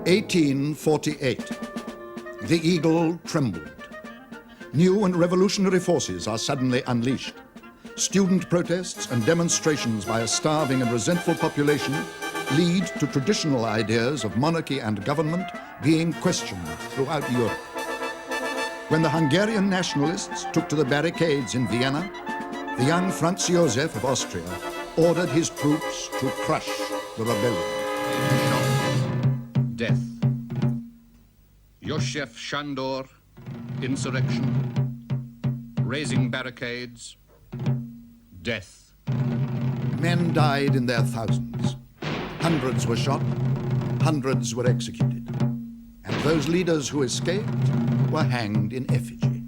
1848. The eagle trembled. New and revolutionary forces are suddenly unleashed. Student protests and demonstrations by a starving and resentful population lead to traditional ideas of monarchy and government being questioned throughout Europe. When the Hungarian nationalists took to the barricades in Vienna, the young Franz Josef of Austria ordered his troops to crush the rebellion. Death. Yosef Shandor, insurrection. Raising barricades. Death. Men died in their thousands. Hundreds were shot, hundreds were executed. And those leaders who escaped were hanged in effigy.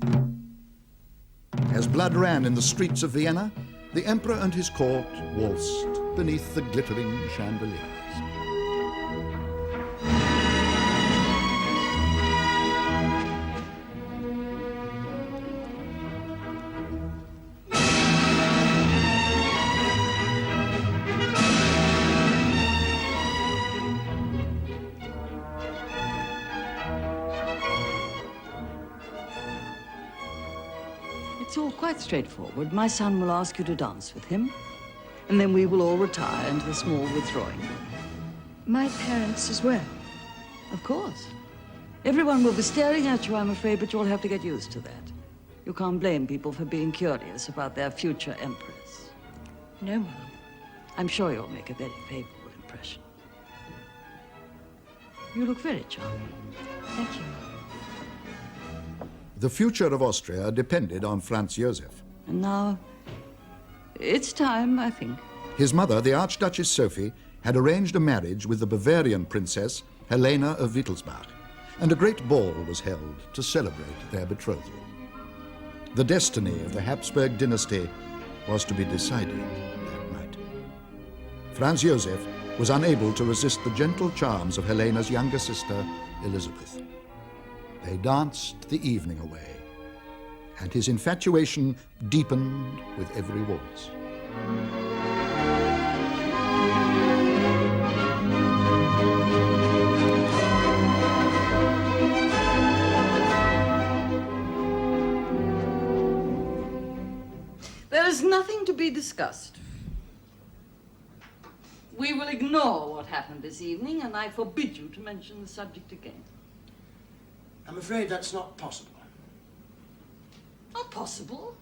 As blood ran in the streets of Vienna, the emperor and his court waltzed beneath the glittering chandeliers. It's all quite straightforward. My son will ask you to dance with him, and then we will all retire into the small withdrawing room. My parents as well. Of course. Everyone will be staring at you, I'm afraid, but you'll have to get used to that. You can't blame people for being curious about their future empress. No, Mum. I'm sure you'll make a very favorable impression. You look very charming. Thank you. The future of Austria depended on Franz Josef. And now, it's time, I think. His mother, the Archduchess Sophie, had arranged a marriage with the Bavarian princess Helena of Wittelsbach, and a great ball was held to celebrate their betrothal. The destiny of the Habsburg dynasty was to be decided that night. Franz Josef was unable to resist the gentle charms of Helena's younger sister, Elisabeth. They danced the evening away, and his infatuation deepened with every waltz. There is nothing to be discussed. We will ignore what happened this evening, and I forbid you to mention the subject again. I'm afraid that's not possible. Not possible?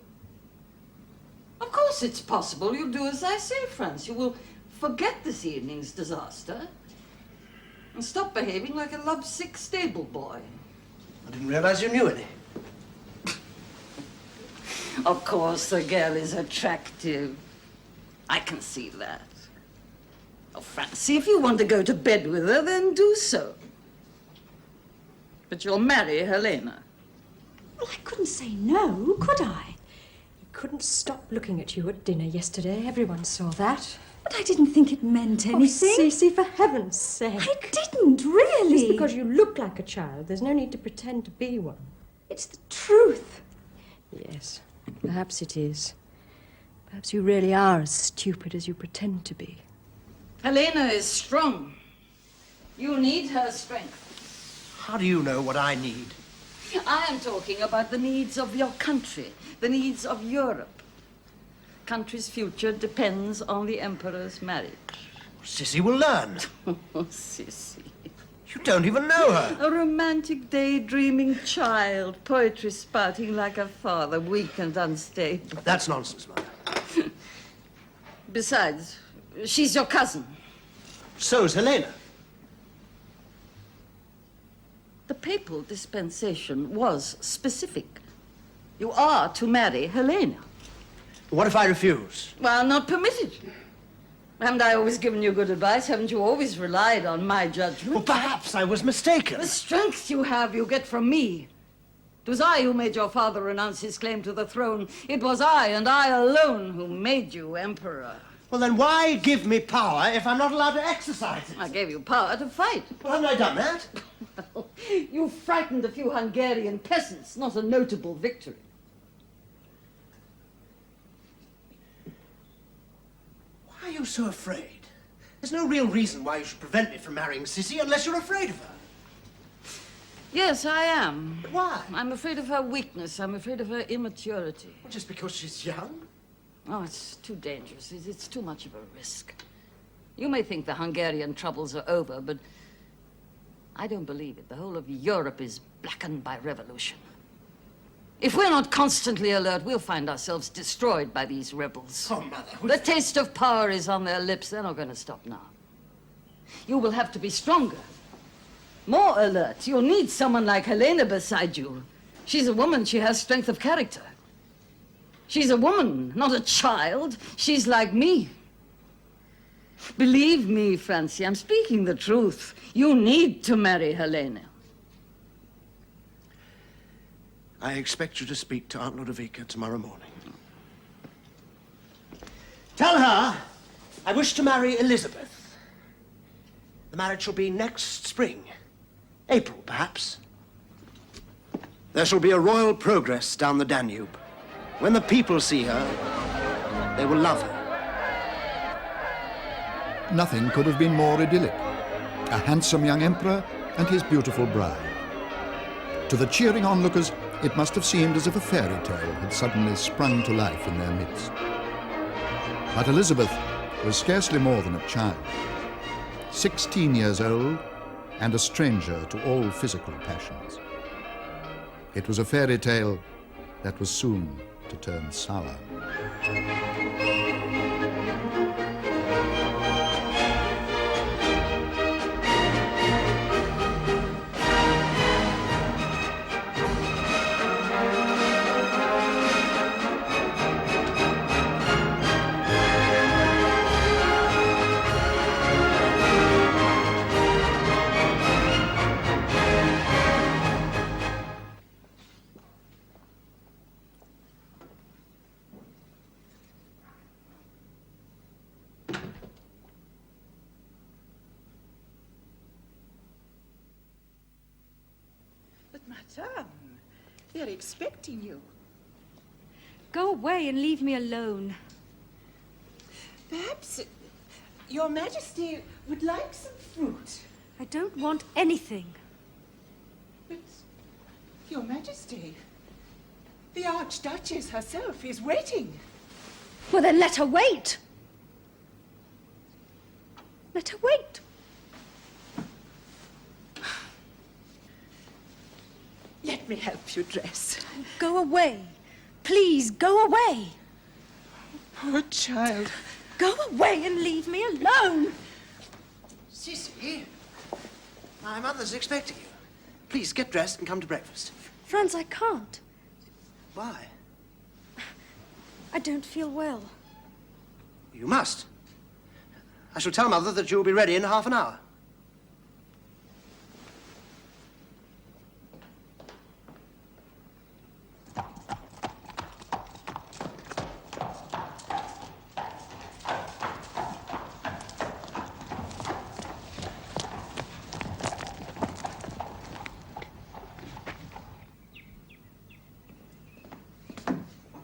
Of course it's possible. You'll do as I say, Franz. You will forget this evening's disaster and stop behaving like a lovesick stable boy. I didn't realize you knew any. Of course, the girl is attractive. I can see that. Oh, Francie, if you want to go to bed with her, then do so. But you'll marry Helena. Well, I couldn't say no, could I? He couldn't stop looking at you at dinner yesterday. Everyone saw that. But I didn't think it meant anything. Oh, Sisi, for heaven's sake. I didn't, really. Just because you look like a child, there's no need to pretend to be one. It's the truth. Yes, perhaps it is. Perhaps you really are as stupid as you pretend to be. Helena is strong. You need her strength. How do you know what I need? I am talking about the needs of your country, the needs of Europe. Country's future depends on the emperor's marriage. Sissy will learn. Oh, Sissy. You don't even know her. A romantic, daydreaming child, poetry spouting like her father, weak and unstable. That's nonsense, Mother. Besides, she's your cousin. So's Helena. The papal dispensation was specific. You are to marry Helena. What if I refuse? Well, not permitted. Haven't I always given you good advice? Haven't you always relied on my judgment? Well, perhaps I was mistaken. The strength you have, you get from me. It was I who made your father renounce his claim to the throne. It was I, and I alone, who made you emperor. Well, then why give me power if I'm not allowed to exercise it? I gave you power to fight. Well, haven't I done that? Well, you frightened a few Hungarian peasants, not a notable victory. Why are you so afraid? There's no real reason why you should prevent me from marrying Sissy unless you're afraid of her. Yes, I am. But why? I'm afraid of her weakness. I'm afraid of her immaturity. Well, just because she's young? Oh, it's too dangerous. It's too much of a risk. You may think the Hungarian troubles are over, but I don't believe it. The whole of Europe is blackened by revolution. If we're not constantly alert, we'll find ourselves destroyed by these rebels. Oh, Mother. The taste of power is on their lips. They're not going to stop now. You will have to be stronger, more alert. You'll need someone like Helena beside you. She's a woman. She has strength of character. She's a woman, not a child. She's like me. Believe me, Francie, I'm speaking the truth. You need to marry Helena. I expect you to speak to Aunt Ludovica tomorrow morning. Tell her I wish to marry Elisabeth. The marriage shall be next spring. April, perhaps. There shall be a royal progress down the Danube. When the people see her, they will love her. Nothing could have been more idyllic. A handsome young emperor and his beautiful bride. To the cheering onlookers, it must have seemed as if a fairy tale had suddenly sprung to life in their midst. But Elisabeth was scarcely more than a child, 16 years old and a stranger to all physical passions. It was a fairy tale that was soon to turn sour. But, Madame, they're expecting you. Go away and leave me alone. Perhaps Your Majesty would like some fruit. I don't want anything. But, Your Majesty, the Archduchess herself is waiting. Well, then let her wait. Let her wait. Let me help you dress. Go away. Please, go away. Poor child. Go away and leave me alone. Sisi, my mother's expecting you. Please get dressed and come to breakfast. Franz, I can't. Why? I don't feel well. You must. I shall tell Mother that you'll be ready in half an hour.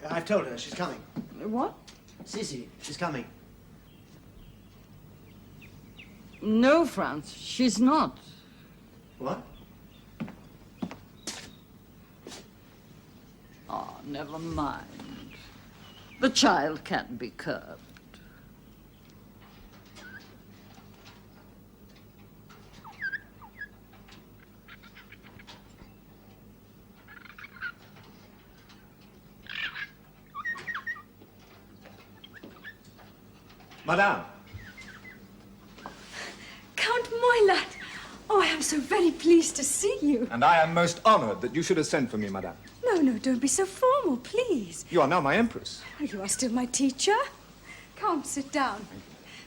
I've told her she's coming. What? Sisi, she's coming. No, Franz, she's not. What? Oh, never mind. The child can't be curbed. Madame. Count Moilat. Oh, I am so very pleased to see you. And I am most honored that you should have sent for me, madame. No, don't be so formal, please. You are now my empress. Oh, you are still my teacher. Come, sit down.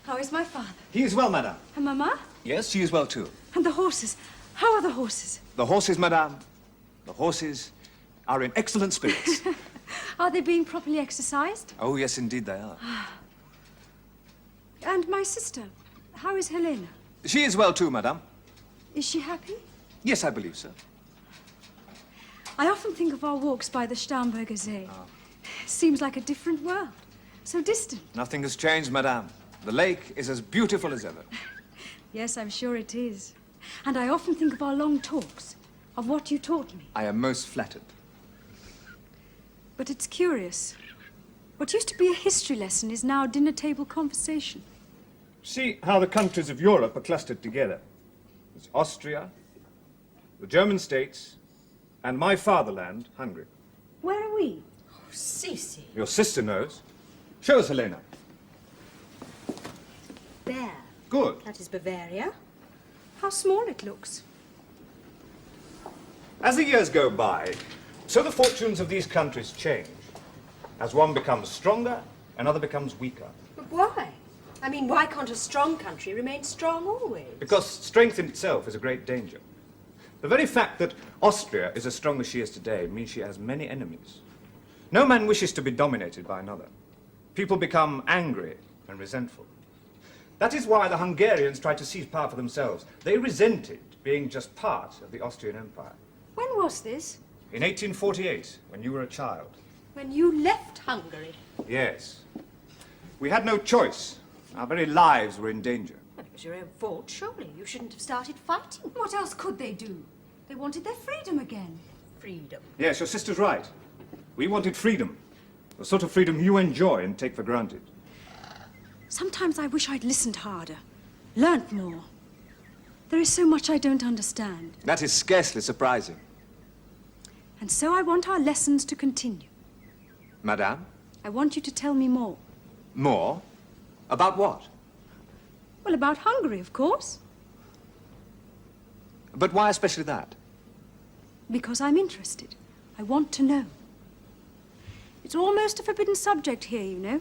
How is my father? He is well, madame. And Mama? Yes, she is well too. And the horses? How are the horses? The horses, madame, the horses are in excellent spirits. Are they being properly exercised? Oh, yes, indeed they are. And my sister, how is Helena? She is well too, madame. Is she happy? Yes, I believe so. I often think of our walks by the Starnberger See. Seems like a different world. So distant. Nothing has changed, madame. The lake is as beautiful as ever. Yes, I'm sure it is. And I often think of our long talks, of what you taught me. I am most flattered. But it's curious. What used to be a history lesson is now dinner table conversation. See how the countries of Europe are clustered together. There's Austria, the German states, and my fatherland, Hungary. Where are we? Oh, Sisi. Your sister knows. Show us, Helena. There. Good. That is Bavaria. How small it looks. As the years go by, so the fortunes of these countries change. As one becomes stronger, another becomes weaker. But why? I mean, why can't a strong country remain strong always? Because strength in itself is a great danger. The very fact that Austria is as strong as she is today means she has many enemies. No man wishes to be dominated by another. People become angry and resentful. That is why the Hungarians tried to seize power for themselves. They resented being just part of the Austrian Empire. When was this? In 1848, when you were a child. When you left Hungary. Yes. We had no choice. Our very lives were in danger. Well, it was your own fault, surely. You shouldn't have started fighting. What else could they do? They wanted their freedom again. Freedom. Yes, your sister's right. We wanted freedom. The sort of freedom you enjoy and take for granted. Sometimes I wish I'd listened harder, learnt more. There is so much I don't understand. That is scarcely surprising. And so I want our lessons to continue. Madame? I want you to tell me more. More? About what? Well, about Hungary, of course. But why especially that? Because I'm interested. I want to know. It's almost a forbidden subject here, you know.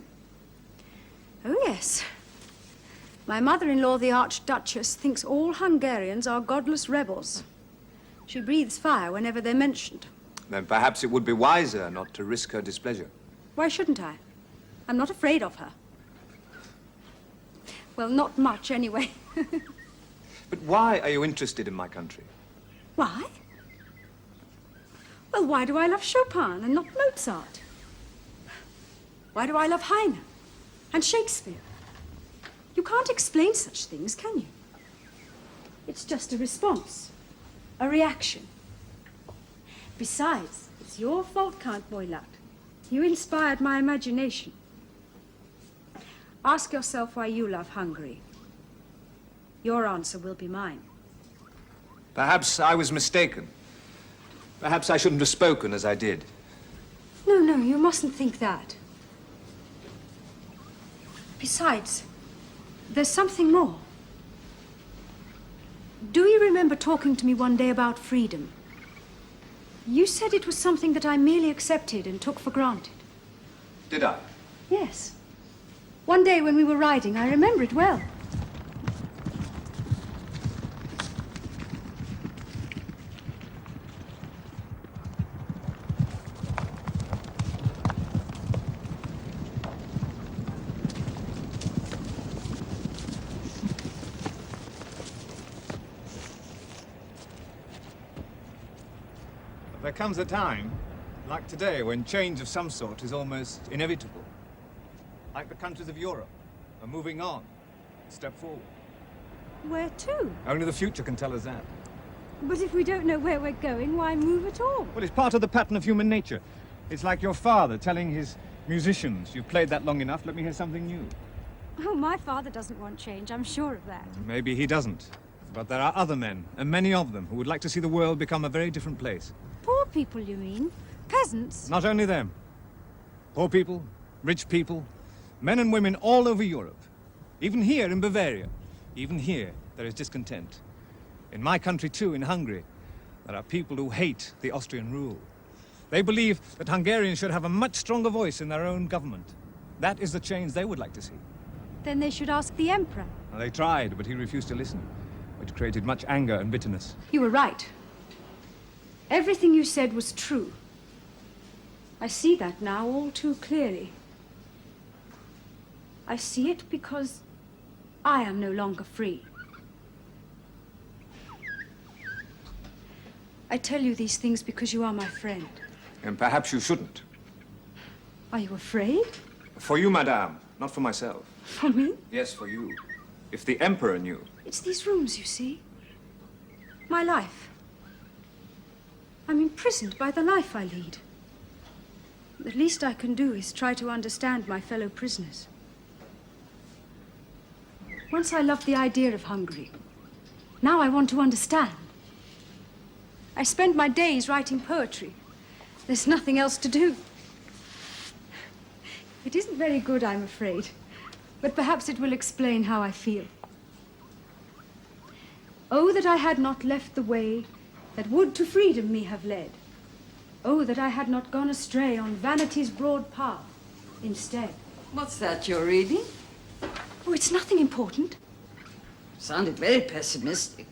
Oh, yes. My mother-in-law, the Archduchess, thinks all Hungarians are godless rebels. She breathes fire whenever they're mentioned. Then perhaps it would be wiser not to risk her displeasure. Why shouldn't I? I'm not afraid of her. Well, not much, anyway. But why are you interested in my country? Why? Well, why do I love Chopin and not Mozart? Why do I love Heine and Shakespeare? You can't explain such things, can you? It's just a response, a reaction. Besides, it's your fault, Count Boylat. You inspired my imagination. Ask yourself why you love Hungary. Your answer will be mine. Perhaps I was mistaken. Perhaps I shouldn't have spoken as I did. No, no, you mustn't think that. Besides, there's something more. Do you remember talking to me one day about freedom? You said it was something that I merely accepted and took for granted. Did I? Yes. One day when we were riding, I remember it well. There comes a time, like today, when change of some sort is almost inevitable. Like the countries of Europe are moving on, step forward. Where to? Only the future can tell us that. But if we don't know where we're going, why move at all? Well, it's part of the pattern of human nature. It's like your father telling his musicians, you've played that long enough, let me hear something new. Oh, my father doesn't want change, I'm sure of that. Maybe he doesn't. But there are other men, and many of them, who would like to see the world become a very different place. Poor people, you mean? Peasants? Not only them. Poor people, rich people, men and women all over Europe. Even here in Bavaria. Even here, there is discontent. In my country too, in Hungary, there are people who hate the Austrian rule. They believe that Hungarians should have a much stronger voice in their own government. That is the change they would like to see. Then they should ask the Emperor. Well, they tried, but he refused to listen, which created much anger and bitterness. You were right. Everything you said was true. I see that now all too clearly. I see it because I am no longer free. I tell you these things because you are my friend. And perhaps you shouldn't. Are you afraid? For you, madame, not for myself. For me? Yes, for you. If the Emperor knew. It's these rooms, you see. My life. imprisoned by the life I lead. The least I can do is try to understand my fellow prisoners. Once I loved the idea of Hungary. Now I want to understand. I spend my days writing poetry. There's nothing else to do. It isn't very good, I'm afraid, but perhaps it will explain how I feel. Oh, that I had not left the way that would to freedom me have led. Oh, that I had not gone astray on vanity's broad path instead. What's that you're reading? Oh, it's nothing important. Sounded very pessimistic.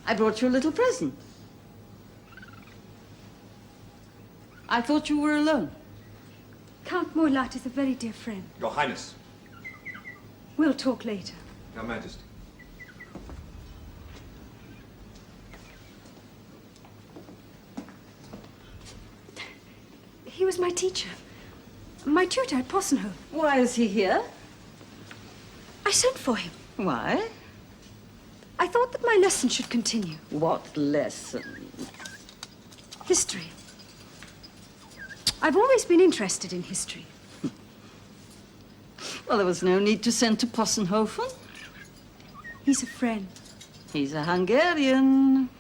I brought you a little present. I thought you were alone. Count Moilat is a very dear friend. Your Highness. We'll talk later. Your Majesty. He was my teacher. My tutor at Possenhof. Why is he here? I sent for him. Why? I thought that my lesson should continue. What lesson? History. I've always been interested in history. Well, there was no need to send to Possenhofen. He's a friend. He's a Hungarian.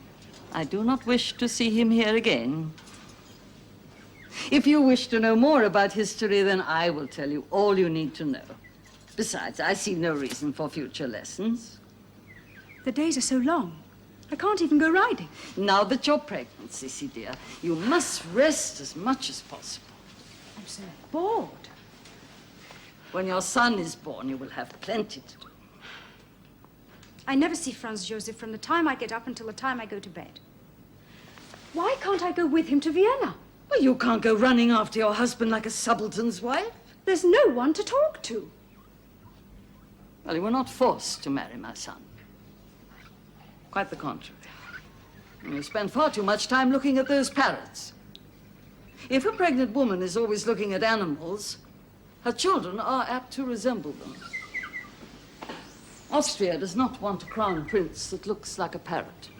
I do not wish to see him here again. If you wish to know more about history, then I will tell you all you need to know. Besides, I see no reason for future lessons. The days are so long. I can't even go riding. Now that you're pregnant, Sisi dear, you must rest as much as possible. I'm so bored. When your son is born, you will have plenty to do. I never see Franz Josef from the time I get up until the time I go to bed. Why can't I go with him to Vienna? Well, you can't go running after your husband like a subaltern's wife. There's no one to talk to. Well, you were not forced to marry my son. Quite the contrary. You spend far too much time looking at those parrots. If a pregnant woman is always looking at animals, her children are apt to resemble them. Austria does not want a crown prince that looks like a parrot.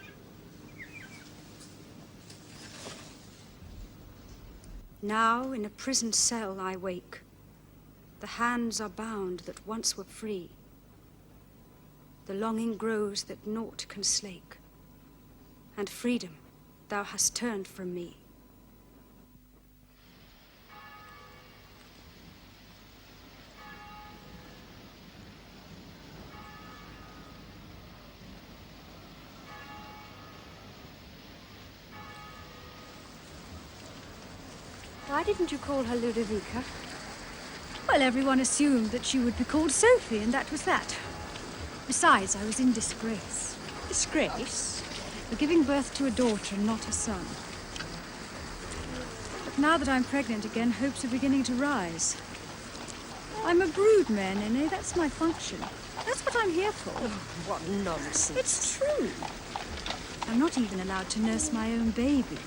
Now in a prison cell I wake. The hands are bound that once were free. The longing grows that naught can slake. And freedom thou hast turned from me. Why didn't you call her Ludovica? Well, everyone assumed that she would be called Sophie, and that was that. Besides, I was in disgrace. Disgrace? For giving birth to a daughter and not a son. But now that I'm pregnant again, hopes are beginning to rise. I'm a brood mare, Nene. That's my function. That's what I'm here for. What nonsense. It's true. I'm not even allowed to nurse my own baby.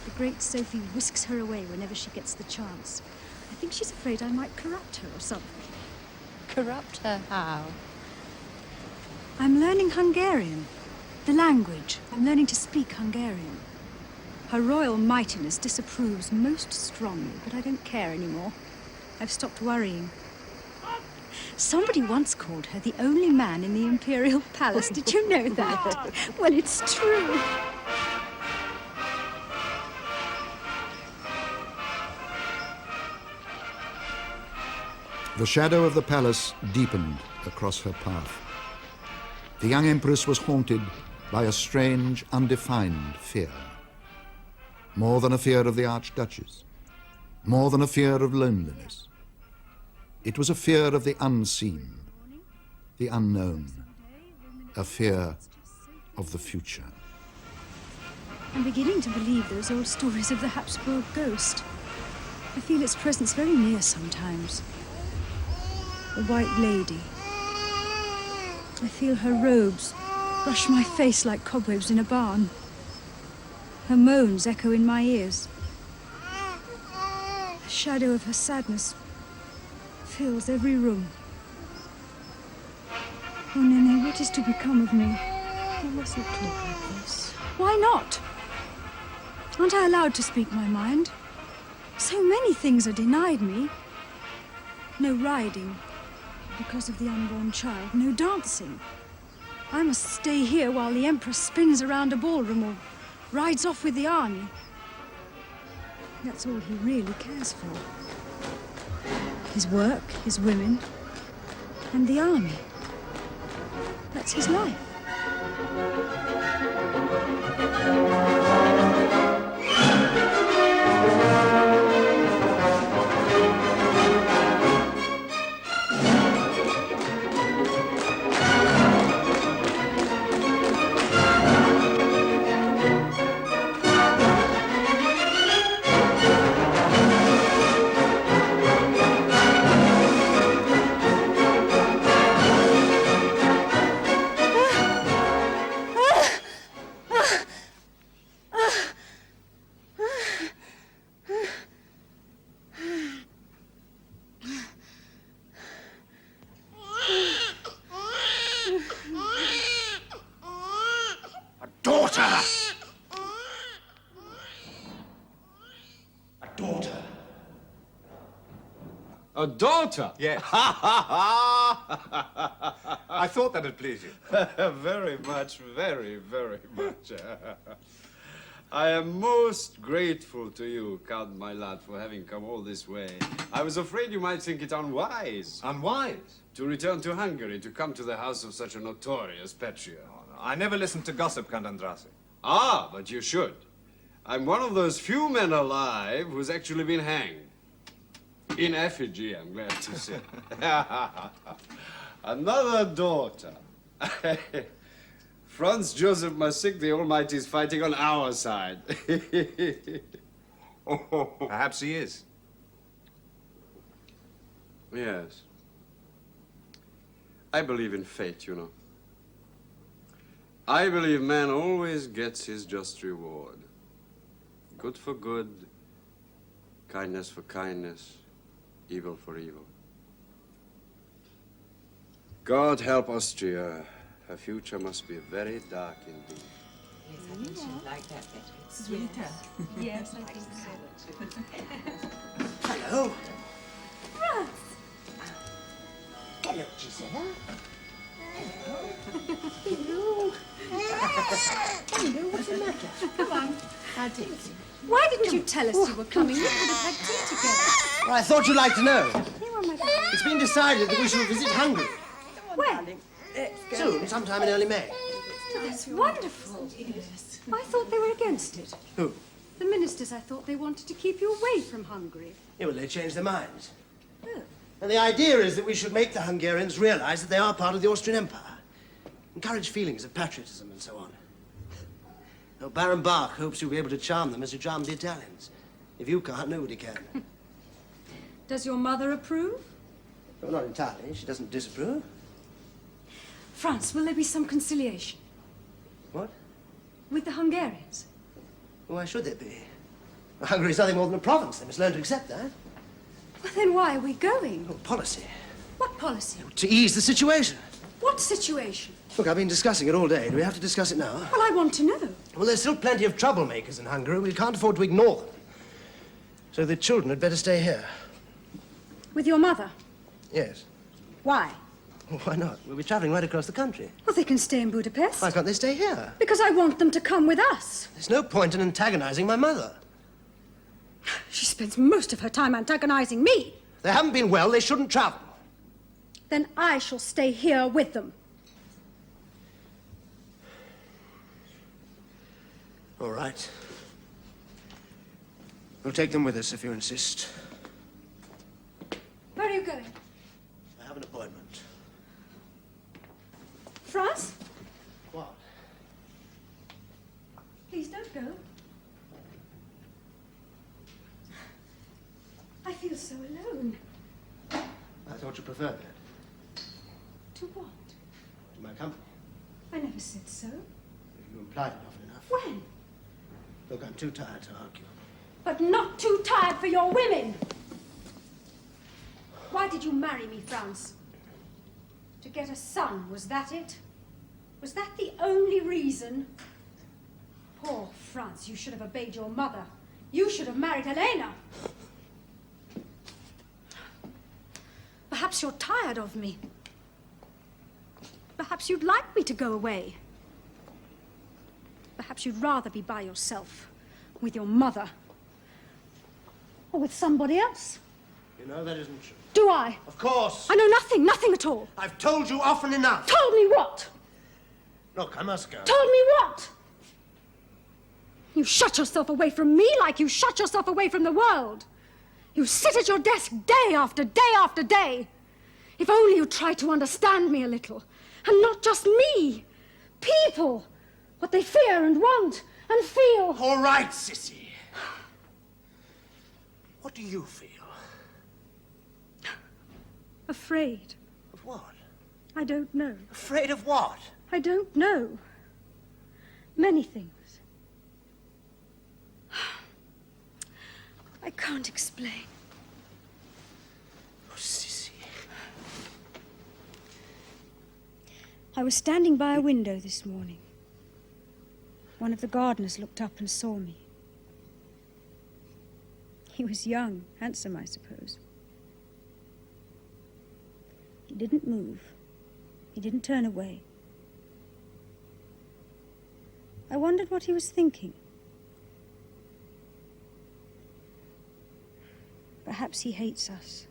The great Sophie whisks her away whenever she gets the chance. I think she's afraid I might corrupt her or something. Corrupt her how? I'm learning Hungarian. The language. I'm learning to speak Hungarian. Her Royal Mightiness disapproves most strongly, but I don't care anymore. I've stopped worrying. Somebody once called her the only man in the Imperial Palace. Did you know that? Well, it's true. The shadow of the palace deepened across her path. The young empress was haunted by a strange, undefined fear. More than a fear of the Archduchess. More than a fear of loneliness. It was a fear of the unseen, the unknown. A fear of the future. I'm beginning to believe those old stories of the Habsburg ghost. I feel its presence very near sometimes. The White Lady. I feel her robes brush my face like cobwebs in a barn. Her moans echo in my ears. The shadow of her sadness fills every room. Oh, Nene, what is to become of me? You mustn't talk like this. Why not? Aren't I allowed to speak my mind? So many things are denied me. No riding, because of the unborn child. No dancing. I must stay here while the Emperor spins around a ballroom or rides off with the army. That's all he really cares for. His work, his women, and the army. That's his life. A daughter? Yes. I thought that'd please you. Very much, very, very much. I am most grateful to you, Count, my lad, for having come all this way. I was afraid you might think it unwise. Unwise? To return to Hungary, to come to the house of such a notorious patriot. Oh, no, I never listened to gossip, Count Andrasi. Ah, but you should. I'm one of those few men alive who's actually been hanged. In effigy, I'm glad to say. Another daughter. Franz Joseph Massig, the Almighty, is fighting on our side. Perhaps he is. Yes. I believe in fate, you know. I believe man always gets his just reward. Good for good, kindness for kindness, evil for evil. God help Austria. Her future must be very dark indeed. Yes, I think she'll like that better. It's sweeter. Yes, I think so. Hello. Russ! Hello, Gisela. Hello. Hello, what's the matter? Come on. How did you? Why didn't you tell us you were coming? We could have had tea together. Well, I thought you'd like to know. Here are my darling. It's been decided that we shall visit Hungary. When? Soon, sometime in early May. Oh, that's wonderful. Yes. I thought they were against it. Who? The ministers, I thought they wanted to keep you away from Hungary. Yeah, well, they changed their minds. Oh. And the idea is that we should make the Hungarians realize that they are part of the Austrian Empire. Encourage feelings of patriotism and so on. Now, Baron Bach hopes you'll be able to charm them as you charmed the Italians. If you can't, nobody can. Does your mother approve? Well, not entirely. She doesn't disapprove. France, will there be some conciliation What? with the Hungarians? Why should there be? Hungary is nothing more than a province. They must learn to accept that. Well, then why are we going? Oh, policy. What policy? To ease the situation. What situation? Look, I've been discussing it all day. Do we have to discuss it now? Well, I want to know. Well, there's still plenty of troublemakers in Hungary. We can't afford to ignore them. So the children had better stay here. With your mother? Yes. Why? Well, why not? We'll be traveling right across the country. Well, they can stay in Budapest. Why can't they stay here? Because I want them to come with us. There's no point in antagonizing my mother. She spends most of her time antagonizing me. If they haven't been well, they shouldn't travel. Then I shall stay here with them. All right. We'll take them with us if you insist. Where are you going? I have an appointment. France? What? Please don't go. I feel so alone. I thought you preferred that. To what? To my company. I never said so. You implied it often enough. When? Look, I'm too tired to argue. But not too tired for your women. Why did you marry me, France? To get a son, was that it? Was that the only reason? Oh, Franz, you should have obeyed your mother. You should have married Helena. Perhaps you're tired of me. Perhaps you'd like me to go away. Perhaps you'd rather be by yourself, with your mother, or with somebody else. You know that isn't true. Do I? Of course. I know nothing, nothing at all. I've told you often enough. Told me what? Look, I must go. Told me what? You shut yourself away from me like you shut yourself away from the world. You sit at your desk day after day after day. If only you tried to understand me a little. And not just me. People. What they fear and want and feel. All right, Sisi. What do you feel? Afraid. Of what? I don't know. Afraid of what? I don't know. Many things. I can't explain. Oh, Sisi. I was standing by a window this morning. One of the gardeners looked up and saw me. He was young, handsome, I suppose. He didn't move. He didn't turn away. I wondered what he was thinking. Perhaps he hates us.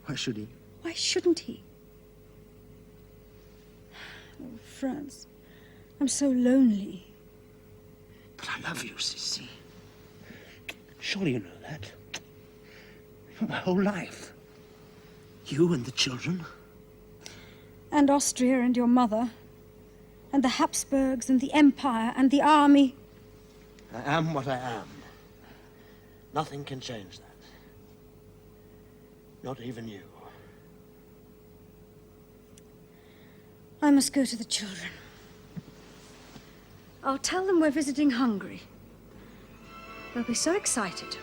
Why should he? Why shouldn't he? Oh, Franz, I'm so lonely. But I love you, Sisi. Surely you know that. You're my whole life. You and the children. And Austria and your mother. And the Habsburgs and the Empire and the army. I am what I am. Nothing can change that. Not even you. I must go to the children. I'll tell them we're visiting Hungary. They'll be so excited.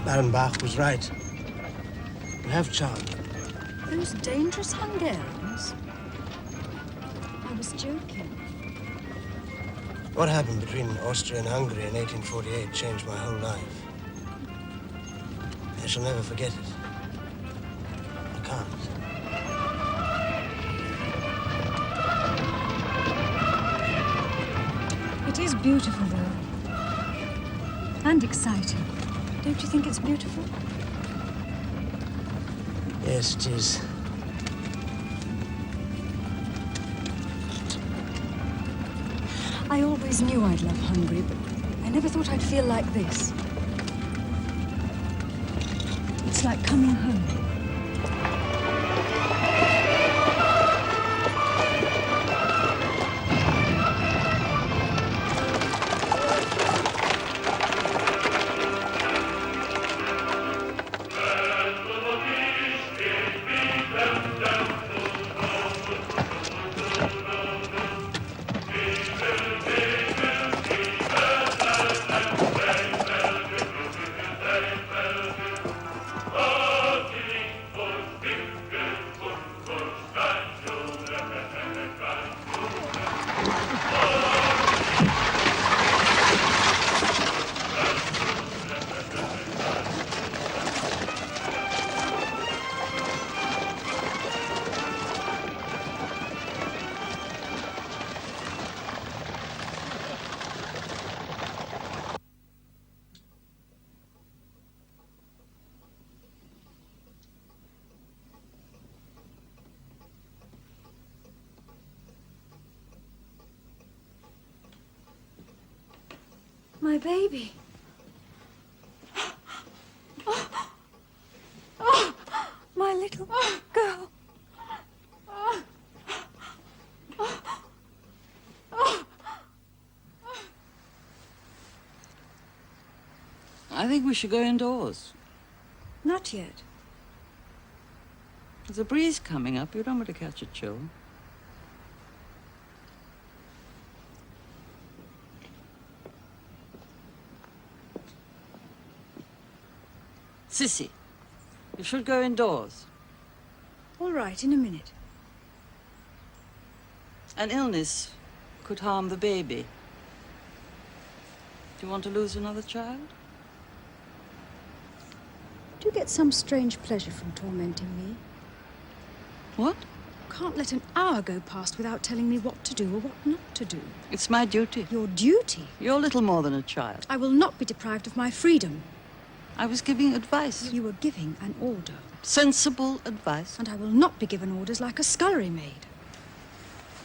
Baron Bach was right. You have charm. Those dangerous Hungarians? I was joking. What happened between Austria and Hungary in 1848 changed my whole life. I shall never forget it. I can't. It is beautiful, though. And exciting. Don't you think it's beautiful? Yes, it is. I always knew I'd love Hungary, but I never thought I'd feel like this. It's like coming home. My baby. Oh, my little girl. I think we should go indoors. Not yet. There's a breeze coming up. You don't want to catch a chill. Sisi, you should go indoors. All right, in a minute. An illness could harm the baby. Do you want to lose another child? Do you get some strange pleasure from tormenting me? What? Can't let an hour go past without telling me what to do or what not to do. It's my duty. Your duty? You're little more than a child. I will not be deprived of my freedom. I was giving advice. You were giving an order. Sensible advice. And I will not be given orders like a scullery maid.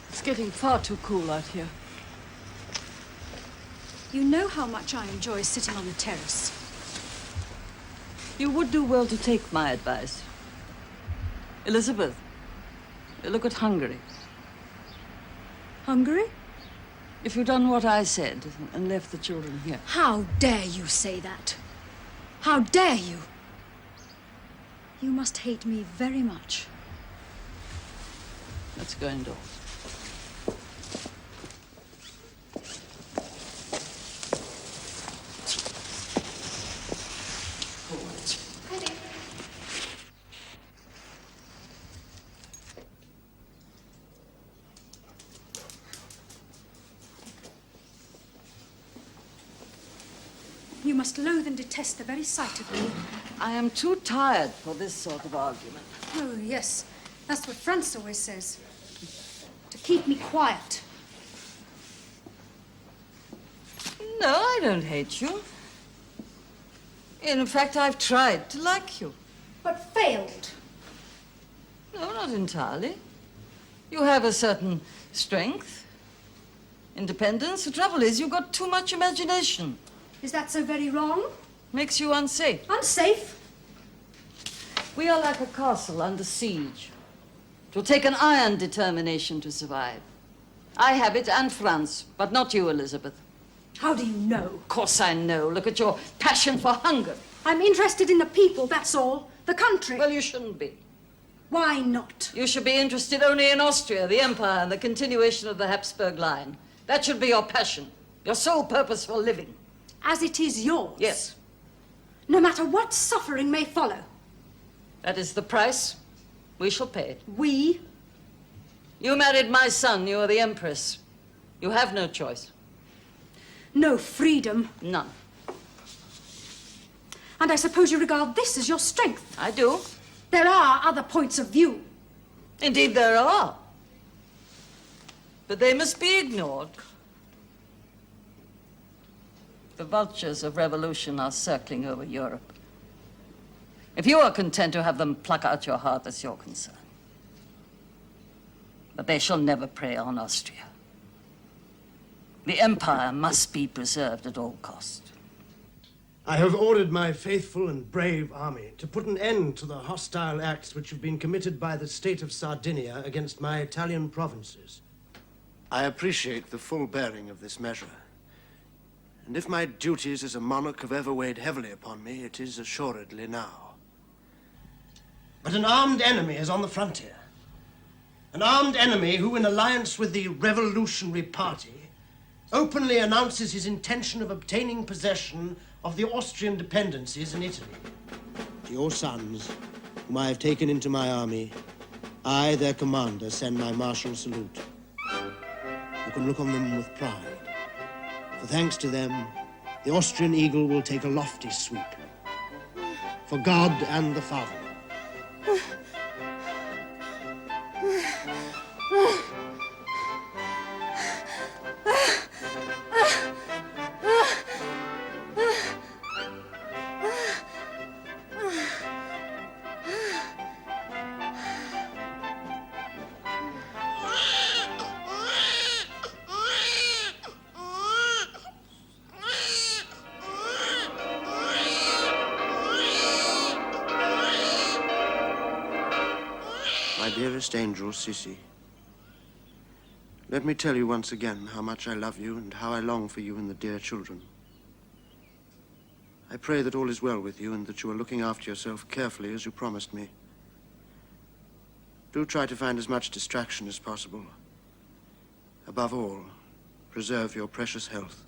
It's getting far too cool out here. You know how much I enjoy sitting on the terrace. You would do well to take my advice. Elisabeth, look at Hungary. Hungary? If you'd done what I said and left the children here. How dare you say that? How dare you? You must hate me very much. Let's go indoors. You must loathe and detest the very sight of me. I am too tired for this sort of argument. Oh, yes. That's what Franz always says. To keep me quiet. No, I don't hate you. In fact, I've tried to like you. But failed. No, not entirely. You have a certain strength, independence. The trouble is, you've got too much imagination. Is that so very wrong? Makes you unsafe. Unsafe? We are like a castle under siege. It will take an iron determination to survive. I have it, and Franz, but not you, Elisabeth. How do you know? Of course I know. Look at your passion for hunger. I'm interested in the people, that's all. The country. Well, you shouldn't be. Why not? You should be interested only in Austria, the empire, and the continuation of the Habsburg line. That should be your passion, your sole purpose for living. As it is yours? Yes. No matter what suffering may follow. That is the price. We shall pay it. We? You married my son. You are the empress. You have no choice. No freedom? None. And I suppose you regard this as your strength? I do. There are other points of view. Indeed, there are. But they must be ignored. The vultures of revolution are circling over Europe. If you are content to have them pluck out your heart, that's your concern. But they shall never prey on Austria. The empire must be preserved at all cost. I have ordered my faithful and brave army to put an end to the hostile acts which have been committed by the state of Sardinia against my Italian provinces. I appreciate the full bearing of this measure. And if my duties as a monarch have ever weighed heavily upon me, it is assuredly now. But an armed enemy is on the frontier. An armed enemy who, in alliance with the Revolutionary Party, openly announces his intention of obtaining possession of the Austrian dependencies in Italy. To your sons, whom I have taken into my army, I, their commander, send my martial salute. You can look on them with pride. For thanks to them, the Austrian eagle will take a lofty sweep. For God and the Fatherland. My dearest angel, Sisi, let me tell you once again how much I love you and how I long for you and the dear children. I pray that all is well with you and that you are looking after yourself carefully as you promised me. Do try to find as much distraction as possible. Above all, preserve your precious health.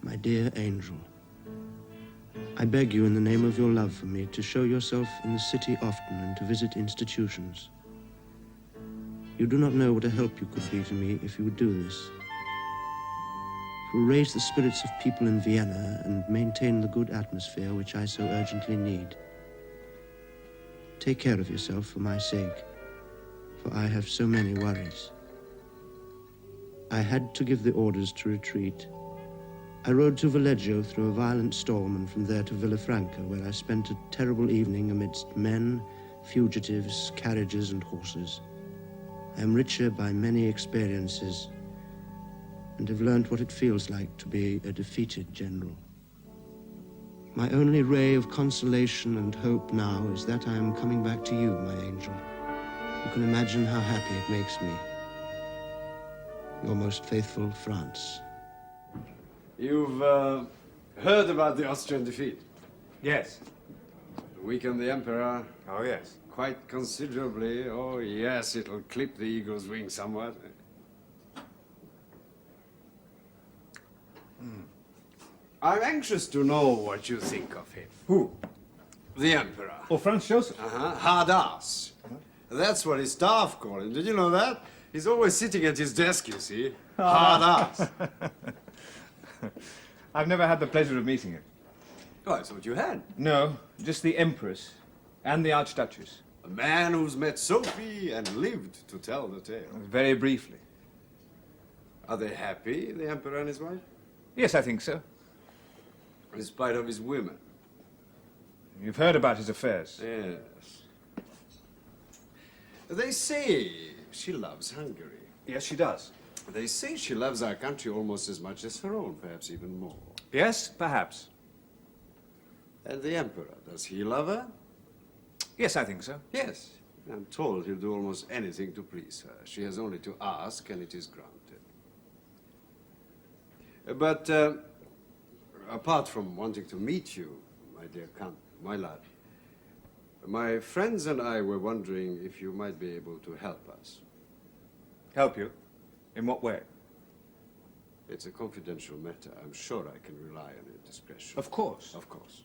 My dear angel, I beg you in the name of your love for me to show yourself in the city often and to visit institutions. You do not know what a help you could be to me if you would do this. It will raise the spirits of people in Vienna and maintain the good atmosphere which I so urgently need. Take care of yourself for my sake, for I have so many worries. I had to give the orders to retreat. I rode to Valleggio through a violent storm and from there to Villafranca, where I spent a terrible evening amidst men, fugitives, carriages, and horses. I am richer by many experiences and have learnt what it feels like to be a defeated general. My only ray of consolation and hope now is that I am coming back to you, my angel. You can imagine how happy it makes me. Your most faithful, France. You've heard about the Austrian defeat? Yes. Weakened the Emperor Oh, yes. quite considerably. Oh, yes, it'll clip the eagle's wing somewhat. I'm anxious to know what you think of him. Who? The Emperor. Oh, Franz Joseph. Hard ass. That's what his staff call him. Did you know that? He's always sitting at his desk, you see. Hard ass. I've never had the pleasure of meeting him. Oh, I thought you had. No, just the Empress and the Archduchess. A man who's met Sophie and lived to tell the tale. Very briefly. Are they happy, the Emperor and his wife? Yes, I think so. In spite of his women? You've heard about his affairs. Yes. They say she loves Hungary. Yes, she does. They say she loves our country almost as much as her own, perhaps even more. Yes, perhaps. And the Emperor, does he love her? Yes, I think so. Yes. I'm told he'll do almost anything to please her. She has only to ask, and it is granted. But apart from wanting to meet you, my dear Count, my lad, my friends and I were wondering if you might be able to help us. Help you? In what way? It's a confidential matter. I'm sure I can rely on your discretion. Of course. Of course.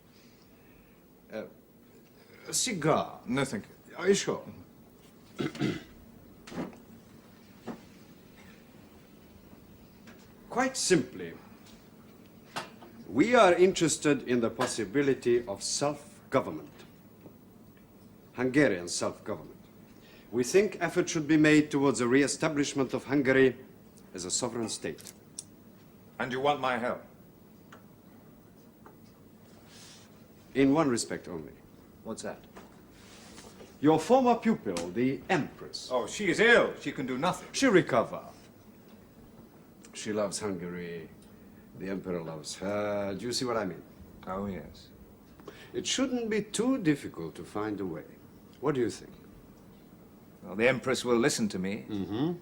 A cigar. No, thank you. Are you sure? Quite simply, we are interested in the possibility of self-government. Hungarian self-government. We think effort should be made towards the re-establishment of Hungary as a sovereign state. And you want my help? In one respect only. What's that? Your former pupil, the Empress. Oh, she is ill. She can do nothing. She'll recover. She loves Hungary. The Emperor loves her. Do you see what I mean? Oh, yes. It shouldn't be too difficult to find a way. What do you think? Well, the Empress will listen to me. Mm-hmm.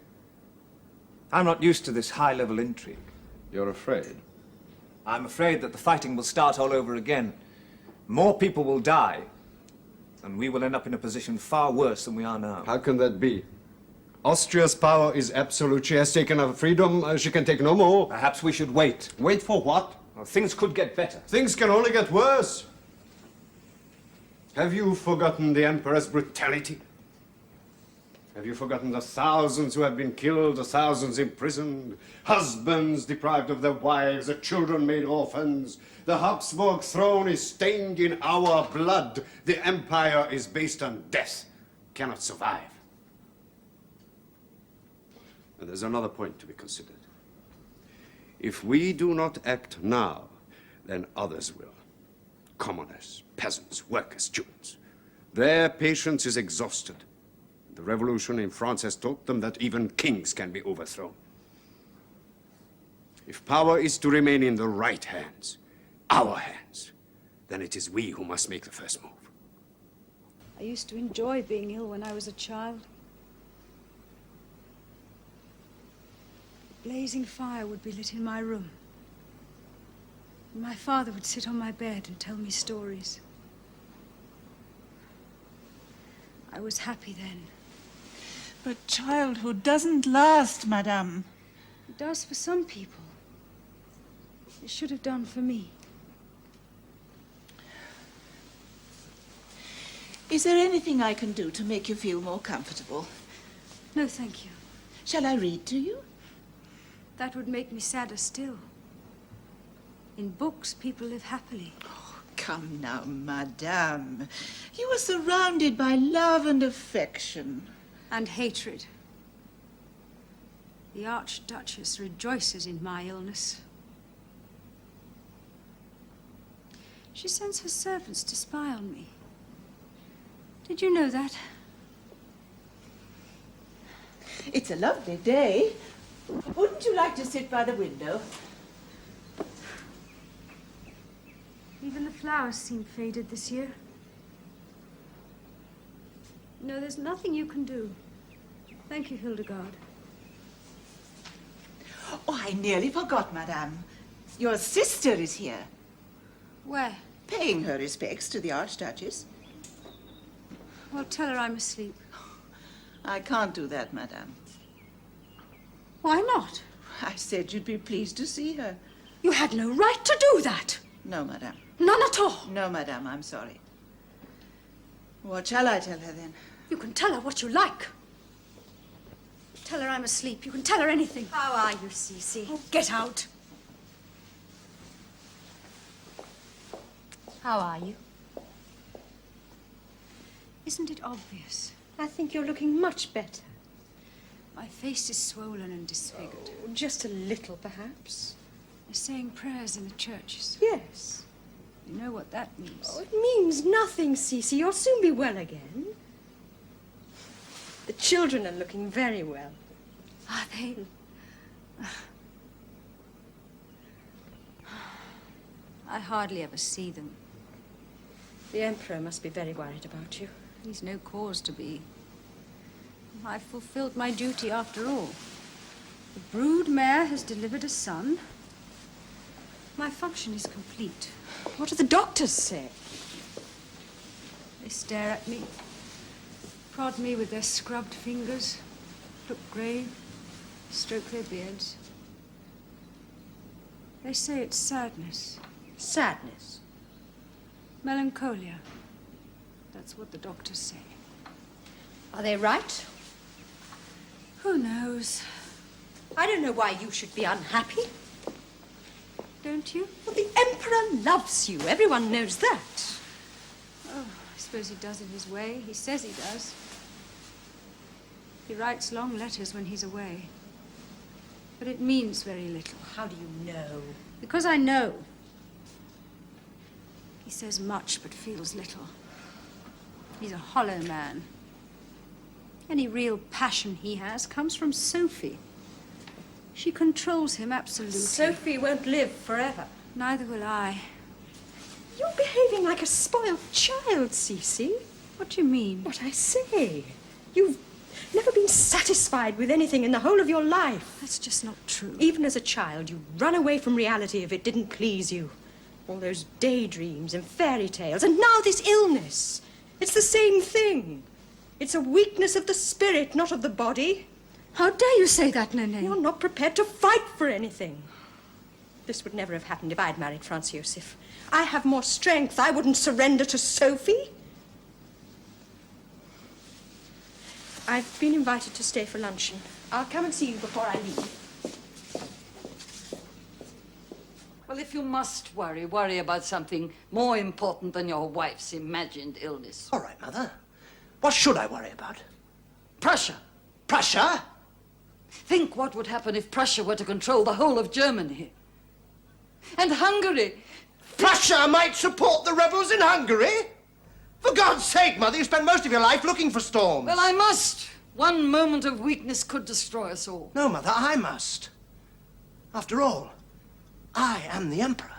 I'm not used to this high-level intrigue. You're afraid? I'm afraid that the fighting will start all over again. More people will die, and we will end up in a position far worse than we are now. How can that be? Austria's power is absolute. She has taken her freedom. She can take no more. Perhaps we should wait. Wait for what? Well, things could get better. Things can only get worse. Have you forgotten the Emperor's brutality? Have you forgotten the thousands who have been killed, the thousands imprisoned, husbands deprived of their wives, the children made orphans? The Habsburg throne is stained in our blood. The empire is based on death, cannot survive. And there's another point to be considered. If we do not act now, then others will. commoners, peasants, workers, students. Their patience is exhausted. The revolution in France has taught them that even kings can be overthrown. If power is to remain in the right hands, our hands, then it is we who must make the first move. I used to enjoy being ill when I was a child. A blazing fire would be lit in my room. And my father would sit on my bed and tell me stories. I was happy then. But childhood doesn't last, Madame. It does for some people. It should have done for me. Is there anything I can do to make you feel more comfortable? No, thank you. Shall I read to you? That would make me sadder still. In books, people live happily. Oh, come now, Madame. You are surrounded by love and affection. And hatred. The Archduchess rejoices in my illness. She sends her servants to spy on me. Did you know that? It's a lovely day. Wouldn't you like to sit by the window? Even the flowers seem faded this year. No, there's nothing you can do. Thank you, Hildegard. Oh, I nearly forgot, Madame. Your sister is here, Where? paying her respects to the Archduchess. Well, tell her I'm asleep. I can't do that, Madame. Why not? I said you'd be pleased to see her. You had no right to do that. No, Madame. None at all. No, Madame, I'm sorry. What shall I tell her then? You can tell her what you like. Tell her I'm asleep. You can tell her anything. How are you, Sisi? Oh, get out. How are you? Isn't it obvious? I think you're looking much better. My face is swollen and disfigured. Oh, just a little, perhaps. They're saying prayers in the churches. Yes. You know what that means. Oh, it means nothing, Sisi. You'll soon be well again. The children are looking very well. Are they? I hardly ever see them. The Emperor must be very worried about you. He's no cause to be. I've fulfilled my duty after all. The brood mare has delivered a son. My function is complete. What do the doctors say? They stare at me, prod me with their scrubbed fingers, look grave, stroke their beards. They say it's sadness. Sadness. Melancholia. That's what the doctors say. Are they right? Who knows? I don't know why you should be unhappy. Don't you? Well, the Emperor loves you. Everyone knows that. Oh, I suppose he does in his way. He says he does. He writes long letters when he's away. But it means very little. How do you know? Because I know. He says much but feels little. He's a hollow man. Any real passion he has comes from Sophie. She controls him absolutely. Sophie won't live forever. Neither will I. You're behaving like a spoiled child, Sisi. What do you mean? What I say. You've never been satisfied with anything in the whole of your life. That's just not true. Even as a child, you'd run away from reality if it didn't please you. All those daydreams and fairy tales, and now this illness. It's the same thing. It's a weakness of the spirit, not of the body. How dare you say that, Nene? You're not prepared to fight for anything. This would never have happened if I'd married Franz Josef. I have more strength. I wouldn't surrender to Sophie. I've been invited to stay for luncheon. I'll come and see you before I leave. Well, if you must worry, worry about something more important than your wife's imagined illness. All right, Mother. What should I worry about? Prussia. Prussia? Think what would happen if Prussia were to control the whole of Germany. And Hungary. Prussia might support the rebels in Hungary? For God's sake, Mother, you spent most of your life looking for storms. Well, I must. One moment of weakness could destroy us all. No, Mother, I must. After all, I am the Emperor.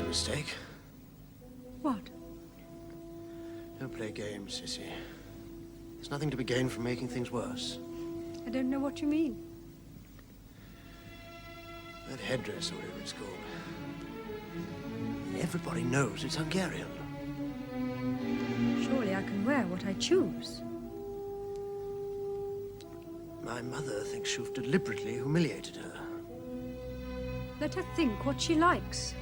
Mistake. What? Don't play games, Sisi. There's nothing to be gained from making things worse. I don't know what you mean. That headdress, or whatever it's called. Everybody knows it's Hungarian. Surely I can wear what I choose. My mother thinks you've deliberately humiliated her. Let her think what she likes.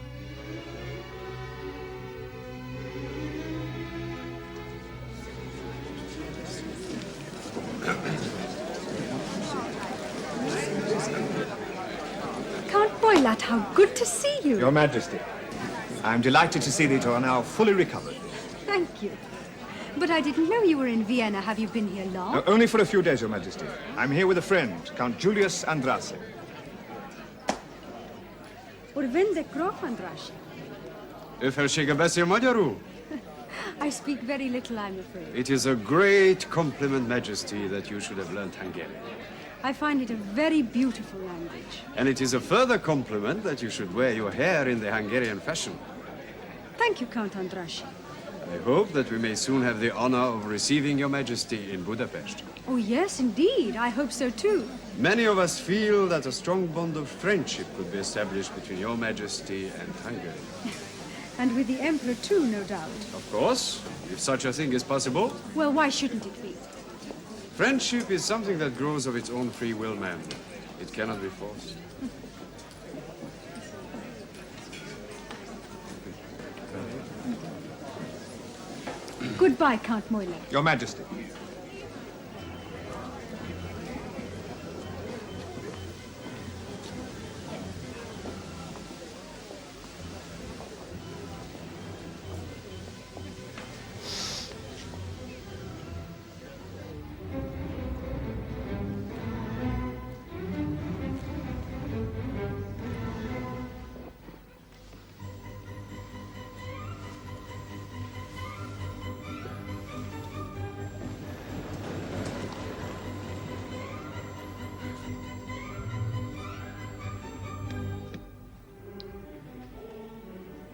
Count Boylat, how good to see you. Your Majesty, I'm delighted to see that you are now fully recovered. Thank you. But I didn't know you were in Vienna. Have you been here long? Only for a few days, Your Majesty. I'm here with a friend, Count Julius Andrassy. Urvende Gróf Andrassy. Ő felsége beszél magyarul? I speak very little, I'm afraid. It is a great compliment, Majesty, that you should have learned Hungarian. I find it a very beautiful language. And it is a further compliment that you should wear your hair in the Hungarian fashion. Thank you, Count Andrassy. I hope that we may soon have the honor of receiving your Majesty in Budapest. Oh, yes, indeed. I hope so, too. Many of us feel that a strong bond of friendship could be established between your Majesty and Hungary. And with the Emperor, too, no doubt. Of course, if such a thing is possible. Well, why shouldn't it be? Friendship is something that grows of its own free will, ma'am. It cannot be forced. Goodbye, Count Moylan. Your Majesty.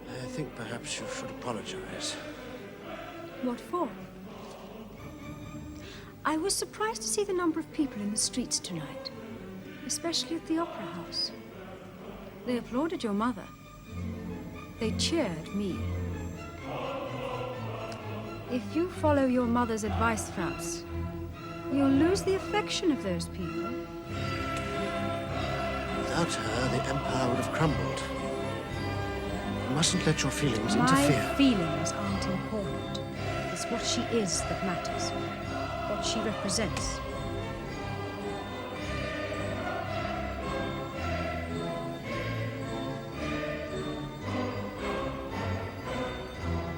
I think perhaps you should apologize. What for? I was surprised to see the number of people in the streets tonight, especially at the Opera House. They applauded your mother. They cheered me. If you follow your mother's advice, Franz, you'll lose the affection of those people. Without her, the Empire would have crumbled. You mustn't let your feelings interfere. My feelings aren't important. It's what she is that matters. What she represents.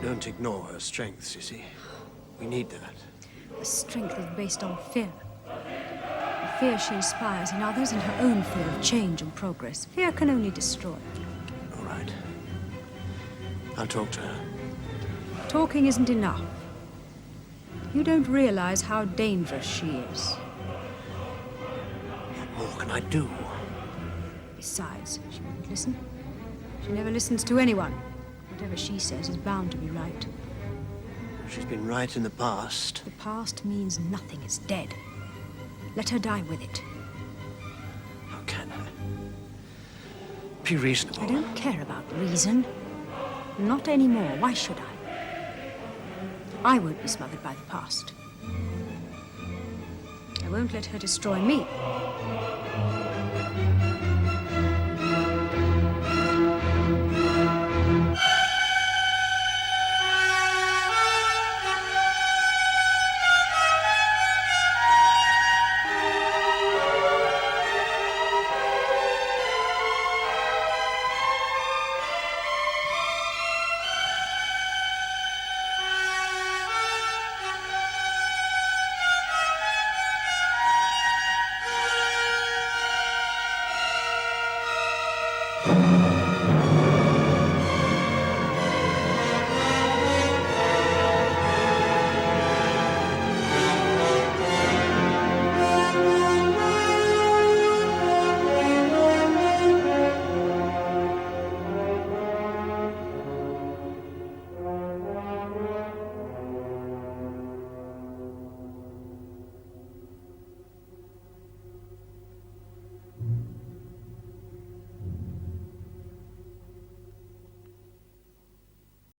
Don't ignore her strength, Sisi. We need that. The strength is based on fear. The fear she inspires in others and her own fear of change and progress. Fear can only destroy. All right. I'll talk to her. Talking isn't enough. You don't realize how dangerous she is. can I do? Besides, she wouldn't listen. She never listens to anyone. Whatever she says is bound to be right. She's been right in the past. The past means nothing. It's dead. Let her die with it. How can I? Be reasonable. I don't care about reason. Not anymore. Why should I? I won't be smothered by the past. I won't let her destroy me.